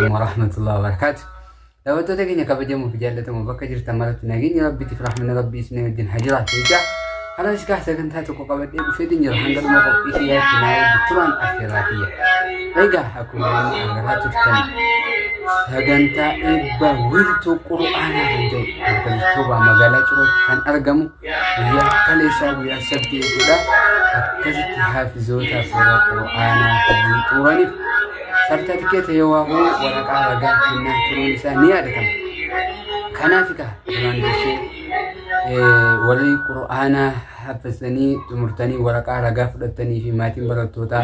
warahmatullahi wabarakatuh. Daawwattoota keenya kabajamoo fi jaallatamoo bakka jirtan maratti nageenyi rabbiitiif rahmanni rabbii isin wajjin hajjiraat jecha halas kaa sagantaa tokko qabadhee dhufeetiin jira hanga dhuma qophii kiyyaatti naa wajji turaan affeerraa kiyya. Egaa akkuma agarraa turtan sagantaa eebba wiirtuu qura'aanaa kan ta'e bakka Toobaa magaalaa Cirootti kan argamu guyyaa kaleessaa guyyaa sabdeetidha. Akkasitti haafizoota qura'aanaa hojii xumuraniif sartifikeeta yoo waamu waraqaa ragaa kennaa turuun isaa ni yaadatama. Kanaaf egaa duraan dursee warri qura'aanaa hafizanii xumurtanii waraqaa ragaa fudhatanii fi maatiin barattootaa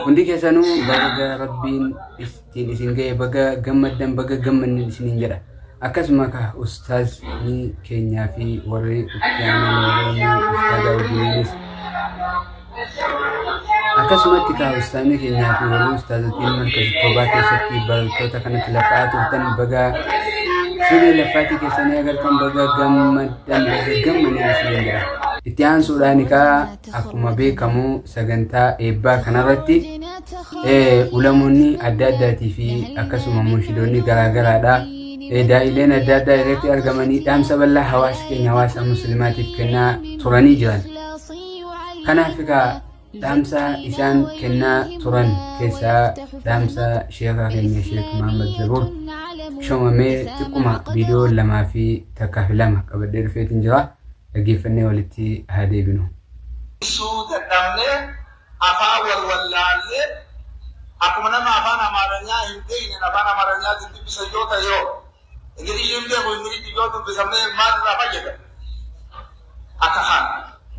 hundi keessanuu baga rabbiin ittiin isin ga'e baga gammaddan baga gammanni isiniin jedha. Akkasuma ka ustaazni keenyaa fi warri itti aananii ustaazaa wajjiniinis akkasumatti ka ustaazni keenyaa fi warri ustaazotiin markazii Toobaa keessatti barattoota kanatti lafaa turtan baga firii lafaatii keessanii agartan baga gammaddan baga gammanii isiniin jedha. Itti aansuudhaan akkuma beekamu sagantaa eebbaa kanarratti ulamoonni adda addaatii fi akkasuma munshidoonni garaagaraadha. Daa'ileen adda addaa irratti argamanii dhaamsa bal'aa hawaasa keenya hawaasa muslimaatiif kennaa turanii jiran. Kanaaf dhaamsa isaan kennaa turan keessaa dhaamsa sheekaa keenya Sheek Muhammad Zabuur shoomamee xiqquma viidiyoo 2 fi takkaa fi 2 qabadhee dhufeetiin jira. Dhaggeeffannee walitti haa deebinu. Suudadhamnee afaan walwallaallee akkuma nama afaan Amaaranyaa hin beekne afaan Amaaranyaatiin dubbisa yoo ta'e yoo Ingiliziin beeku Ingilizii yoo dubbisamnee maal irraa fayyada? Akka kana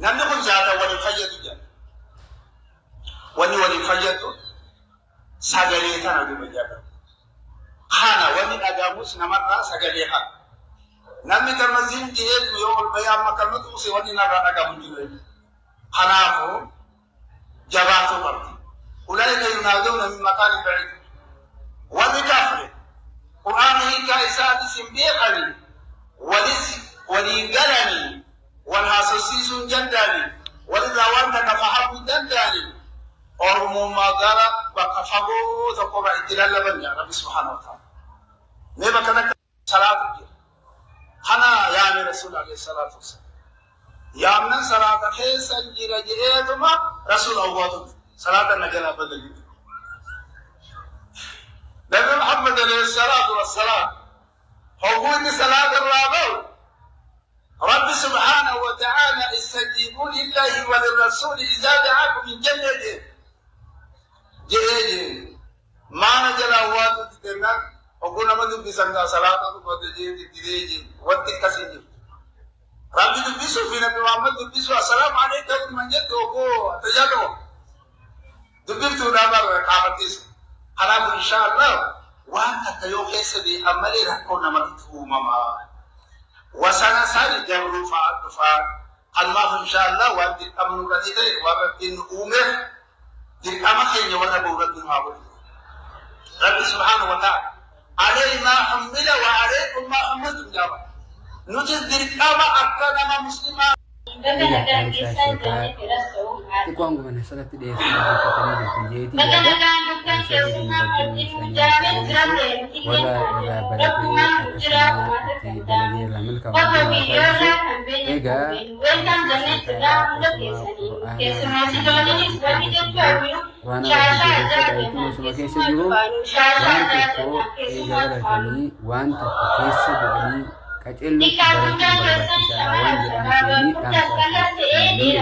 namni kun jaata waliin fayyadu jedha. Wanni waliin fayyadu sagalee kana duuba jedha. Kana wanni dhagahamus namarraa sagalee kana. Namni garmazin jihel yoo bayaan makalmatu usi wani narra dhagahamu jiru. Kanaafuu jabaatu qabdi. Ulaa'ika yunaadawna min makaanin ba'iid. Wanni kafre Qur'aana hiikaa isaatis hin beekani walii galanii wal haasofsiisuun danda'ani walirraa wanta nafahamuu danda'ani ormummaa gara bakka fagoo tokkorraa itti lallaban yaa Rabbi subhaanahu wa ta'ala. Mee bakka takka salaatu jira. Hana yaani Rasul alayhi salatu wasallam. Yaamnan salata keessan jira jedheetuma Rasul awwaatu salata nagala badali. Nabi Muhammad alayhi salatu wassalam hawwani salata rabaw. Rabbi subhanahu wa ta'ala istajibu lillahi wa lirrasul idza da'akum min jannati. Jeje mana jala awwaatu tenang oguna madu bisanga salata ko deje direje watti kasiji rabbi dubisu fi nabi muhammad dubisu assalamu alaykum man jaddu ko tajado dubirtu da bar qabatis ala inshallah wa ta yo kesabi amali rakko na matu mama wa sana sari jamru fa alma inshallah wa di amru kadite wa bin umar di amakenya wa rabbi ma rabbi subhanahu wa ta'ala عليه ما حمل وعليكم ما حملتم جابا نجد الكامة أكثر ما مسلمة Tikung gimana salat dia sudah dikatakan di penjahit tidak ada saya di bagian misalnya wala berarti atas di dalamnya lamun kawan ega itu sebagai sejuru wanto kesebani kacil lu berarti sarawan jadi ini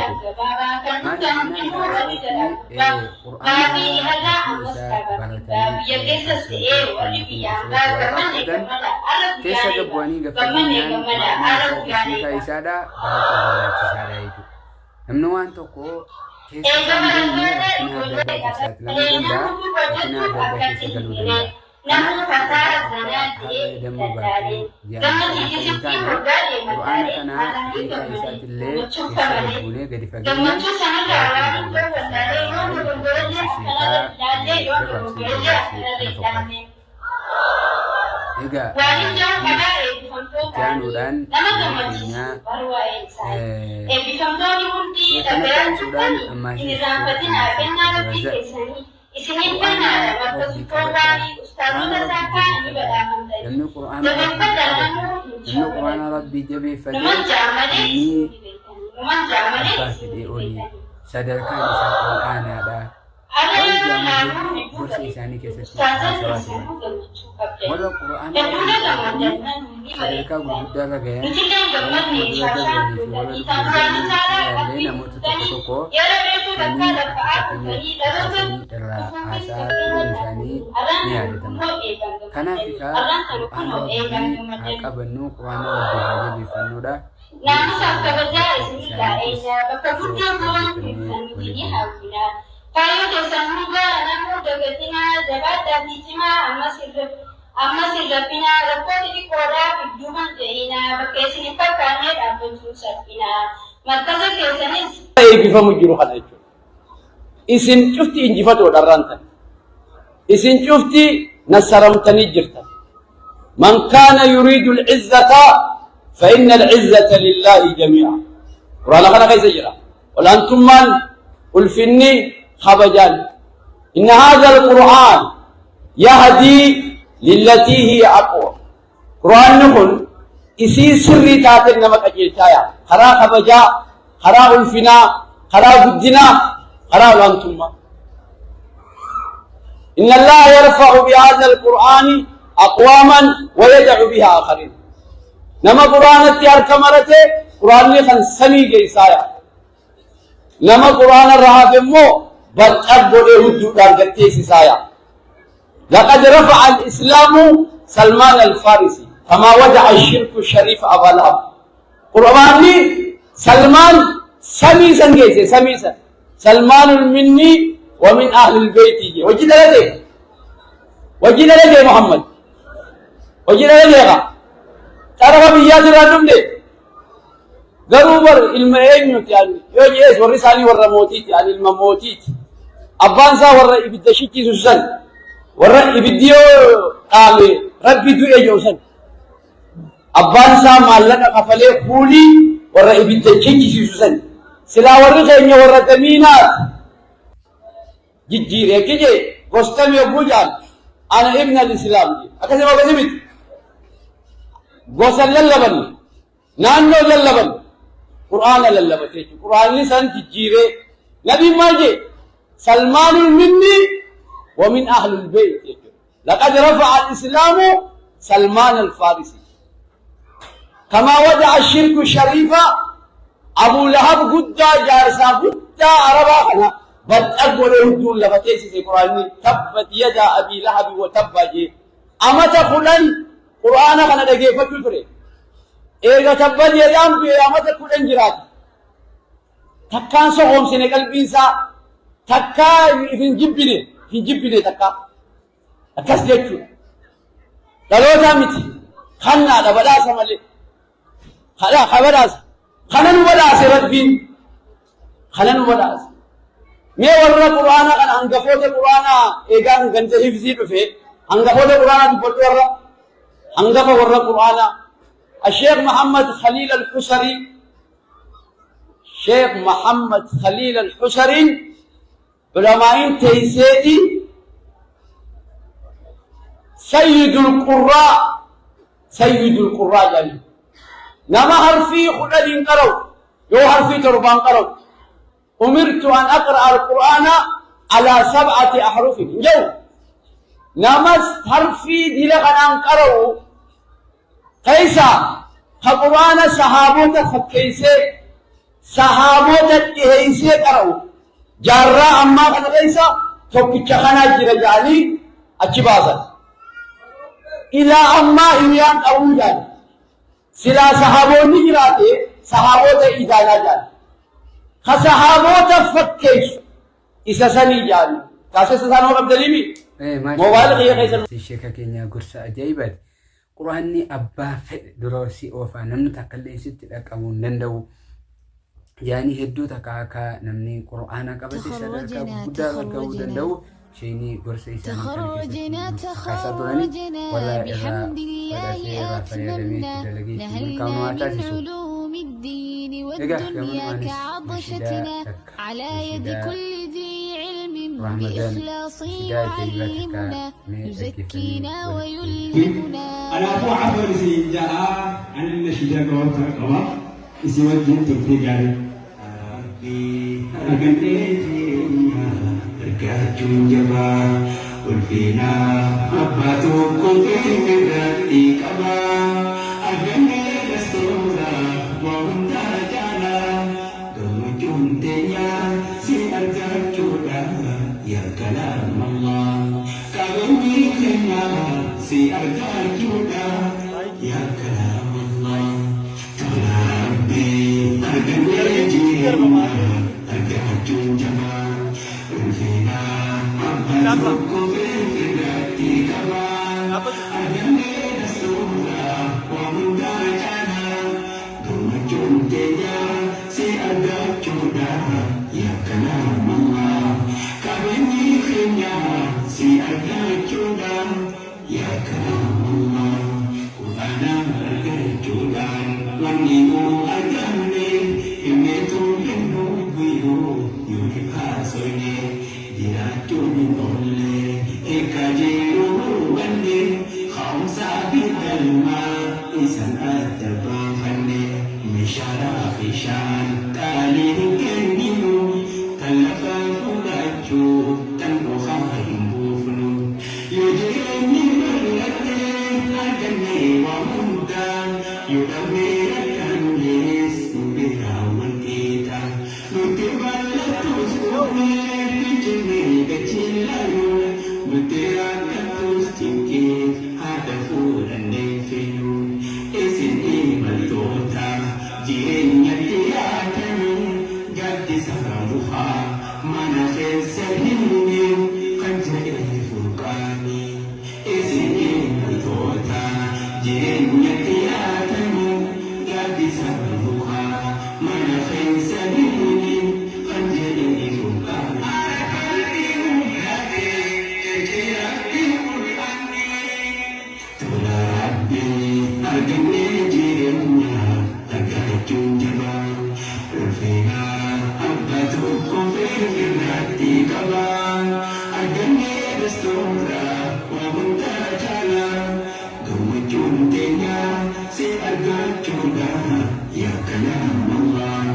Kesa kebuani kepengingan kita isada bahasa isada itu. Namnuan toko kesa sambil ni kena ada saat lalu denda kena ada bahasa galu denda. namu fatara zanati dadare gamma jiji fi hogade matare ana hito mai gamma chu sanada ala ko wandare yono gongoroje kana dade yono gongoroje kana Ega janudan namanya kan sudan masih sadarkan ada kursi sani walau Quran sadarkan buddha lagi namun toko sani adalah asal sani ni ada teman karena jika Quran lebih akabanu Quran lebih aja di fanuda namun sampai kerja sini lainnya bekerja belum Kayu dosan juga namu deketina jabatan dicima amma sirrapina rakkoo di koda bidduman jehina bakkeesini fakkaanee dhaabbachuu salphina markaza keessanis eebbifamu jiru kana jechuudha. Isin cufti injifatoo dharraantan isin cufti nasaramtanii jirtan man kaana yuriidu al-izzata fa inna al-izzata lillahi jamii'a quraana kana keessa jira walaantummaan ulfinni خبجان إن هذا القرآن يهدي للتي هي أقوى قرآن نقول إسي سري تاتر نمك أجل تايا خرا خبجا خرا الفنا خرا بدنا خرا لانتم إن الله يرفع بهذا القرآن أقواما ويدع بها آخرين نما قرآن التيار كمرته قرآن خن سني جيسايا نما قرآن الرهاب مو بل أبو إهدو دارجتي سايا لقد رفع الإسلام سلمان الفارسي كما وضع الشرك الشريف أبا لهب قرآني سلمان سميسا جيسي سميسا سلمان مني ومن أهل البيت وجد لدي محمد وجد لدي تعرف بيات الرجل دي غروبر المعين يعني يوجيس ورسالي ورموتيت يعني المموتيت أبانسا ورا إبدشيكي سوسن ورا إبديو قامي ربي دو إيجوسن أبانسا مالنا قفلي خولي ورا إبدشيكي سوسن سلا ورا خيني ورا تمينات جيجيري كيجي غستمي وبوجان أنا ابن الإسلام أكذب وكذبت غسل للبن نانو للبن قرآن للبتيج قرآن لسان جيجيري نبي ماجي سلمان مني ومن أهل البيت لقد رفع الإسلام سلمان الفارسي كما وضع الشرك الشريف أبو لهب قد جارسا قد عربا بل أقول يهدون لفتيسي في قرآن تبت يدا أبي لهب وتب جي أما تقولن قرآن كان دقيفة كفره إذا تبت يدام بي أما تقولن جرات تكان سوهم سنقل بيسا تكا في جبني تكا أكس جيتشو دلوتا متي خنا دا بداسا ملي خلا خبراس خنن بداس ربين خنن بداس مي ورا قرآن كان انغفوت قرآن ايغان غنت حفظي دفه انغفوت قرآن بوت ورا انغف ورا قرآن الشيخ محمد خليل الحسري شيخ محمد خليل الحسري علماء تيسيدي سيد القراء يعني نما حرفي خلد قروا يو حرفي تربان قروا أمرت أن أقرأ القرآن على 7 أحرف جو نما حرفي دلغن قروا كيسا القرآن صحابوت فكيسي صحابوت كيسي قروا جارا أما كان كيسا توكيتش خنا جرجالي أجبازا إلى أما إيان أوجان سلا صحابوني جراتي صحابوت إدانا جان خصحابوت فكيش إسا سني جان كاسة سانو قبل ليمي موبايل غير خيسر الشيخ كينيا قرصة أجايبات قرآني أبا في دروسي أوفا نمنو تقلي ست الأكامون نندو يعني هدو تكاكا نمني قرآنا قبتي سرقا بودا لقاو دندو شيني قرصة إساني تخرجنا بحمد الله أتممنا نهل من علوم الدين والدنيا كعطشتنا على يد كل ذي علم بإخلاص يعلمنا يزكينا ويلهمنا أنا أبو عبر سيجاء أن النشيدة قوتها قوة اسمه الدين تركي قاري أنا قلتينا ركاتون جبا والفينا أباتوكم في مراتي كبا أغني لستورا وانتا جانا كمجون تنيا سيارجا جودا يا كلام الله كمي تنيا سيارجا جودا يا كلام الله ترابي أغني جيرنا أغاجون جبا والفينا أباتوكم في مراتي كبا أغني لستورا وانتا جانا كمجون تنيا سيارجا جودا يا كلام الله كمي تنيا سيارجا جودا يا كلام الله وأنا أرجودا ونيمو أجمل يميتو ينو بيو يوكاسوني ديراتون أولي إكاجيرو وني خمسة بالما إسان أتبا فني مشارا خشان تالي كنيو تلفا فلاجو تنبو خاهم بوفنو يجيني ملتي أجني ومودا يدمي الكنيس بها والكيتا نتبع لتوسوني بجمي بجلالو متيرا كتوستيكي هذا فورا نفيو إسن إيمان توتا جيرين يتياتني قد سرموها مانا خسريني قد فرقاني إسن إيمان توتا جيرين يتياتني قد سرموها مانا خسريني قد يا كلام الله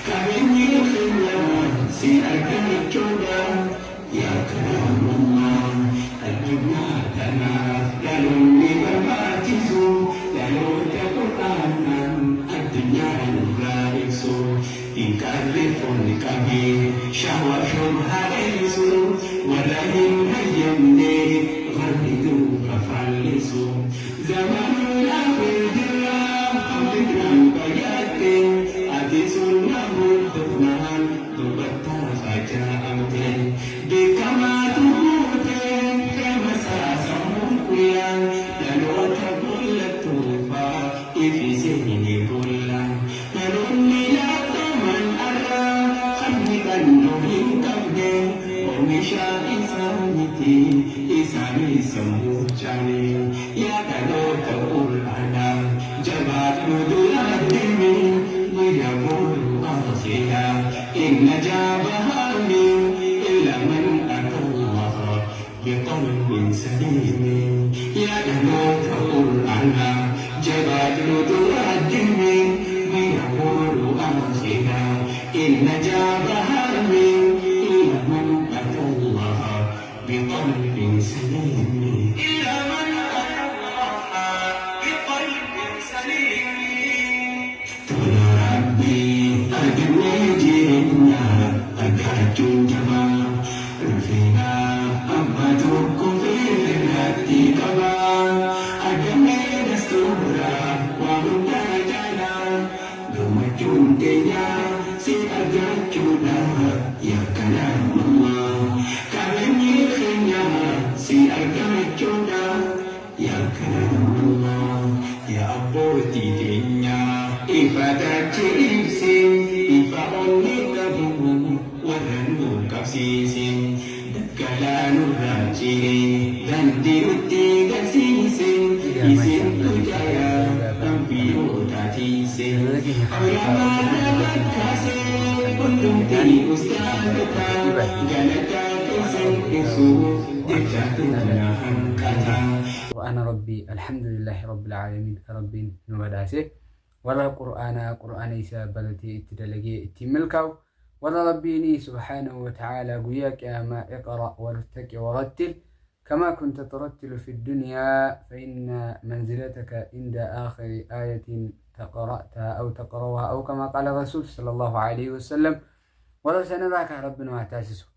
كأني خيال سيأكل يا كلام الله الجنة لنا لنني بماتزو لنوت قرآنا الدنيا الغارس إن كرفون كبير شهوة هريس ولئن هيمني غرد ففلس زمن لا في الجرام قبل بيات أديس له الدفنان تبتر فجاءتين بكما تموتين كما ساسموكيا لنوت كل الطوفا في سنين كلا فنني لا تمن أرى خلقا نهين قبل ومشاء إسانتي إساني سموجاني يا دلوت القرآن جبات ندلاتني ويقول أرضها إن جابها من إلا من أتى الله بقلب سليم يا دلوت القرآن جبات ندلاتني ويقول أرضها إن جابها من إلا من أتى الله بقلب سليم إلى من أتى الله بقلب سليم تولى ربي أجمع جيرنا أكاتون جمع رفينا أبدوكم في ذاتي كما أجمع دستورا ومن درجانا لما جون تنيا سيأجا جونا Sini ganti uti gansi isin tujaya rampi utati sin ayamanan kase undumti ustadata ganaka kisen isu jatunahan kata وأنا ربي الحمد لله رب العالمين ربي نبداسه ولا قرآن إيسا بلتي اتدلقي اتملكو ولا ربيني سبحانه وتعالى قياك ما اقرأ وارتك ورتل كما كنت ترتل في الدنيا فإن منزلتك عند آخر آية تقرأتها أو تقرأها أو كما قال الرسول صلى الله عليه وسلم ولا سنراك ربنا واعتاسسه